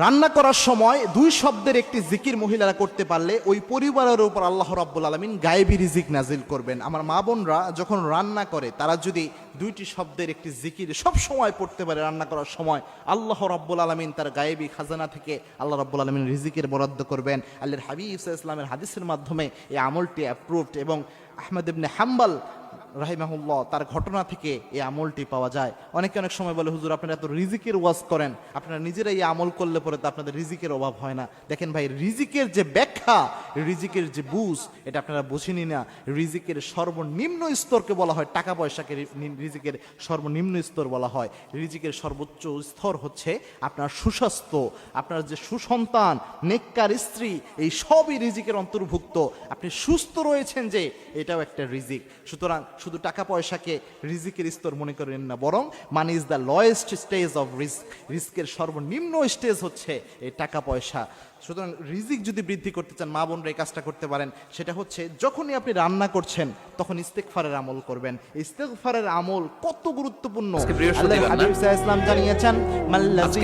রান্না করার সময় দুই শব্দের একটি জিকির মহিলারা করতে পারলে ওই পরিবারের উপর আল্লাহ রাব্বুল আলামিন গায়েবী রিজিক নাজিল করবেন। আমার মা বোনরা যখন রান্না করে তারা যদি দুইটি শব্দের একটি জিকির সব সময় পড়তে পারে রান্না করার সময়, আল্লাহ রাব্বুল আলামিন তার গায়েবী খাজানা থেকে আল্লাহ রাব্বুল আলামিন রিজিকের বরাদ্দ করবেন। আল্লাহর হাবিব সাল্লাল্লাহু আলাইহি ওয়াসাল্লামের হাদিসের মাধ্যমে এই আমলটি অ্যাপ্রুভড এবং আহমদ ইবনে হাম্বল রাহিমাহুল্লাহ তার ঘটনা থেকে এই আমলটি পাওয়া যায়। অনেকে অনেক সময় বলে, হুজুর আপনারা এত রিজিকের ওয়াজ করেন, আপনারা নিজেরাই এই আমল করলে পরে তো আপনাদের রিজিকের অভাব হয় না। দেখেন ভাই, রিজিকের যে ব্যাখ্যা, রিজিকের যে বুঝ, এটা আপনারা বুঝেনি না। রিজিকের সর্বনিম্ন স্তরকে বলা হয় টাকা পয়সাকে রিজিকের সর্বনিম্ন স্তর বলা হয়। রিজিকের সর্বোচ্চ স্তর হচ্ছে আপনার সুস্বাস্থ্য, আপনার যে সুসন্তান, নেককার স্ত্রী, এই সবই রিজিকের অন্তর্ভুক্ত। আপনি সুস্থ রয়েছেন যে, এটাও একটা রিজিক। সুতরাং শুধু টাকা পয়সাকে রিজিকের স্তর মনে করেন না, বরং money is the lowest stage of risk. রিস্কের সর্বনিম্ন স্টেজ হচ্ছে এই টাকা পয়সা। সুতরাং রিজিক যদি বৃদ্ধি করতে চান, মা বোনরা এই কাজটা করতে পারেন। সেটা হচ্ছে যখনই আপনি রান্না করছেন তখন ইস্তেগফারের আমল করবেন। ইস্তেগফারের আমল কত গুরুত্বপূর্ণ আল্লাহর হাবিব সাল্লাল্লাহু আলাইহি ওয়াসাল্লাম জানিয়েছেন, মাল্লাযী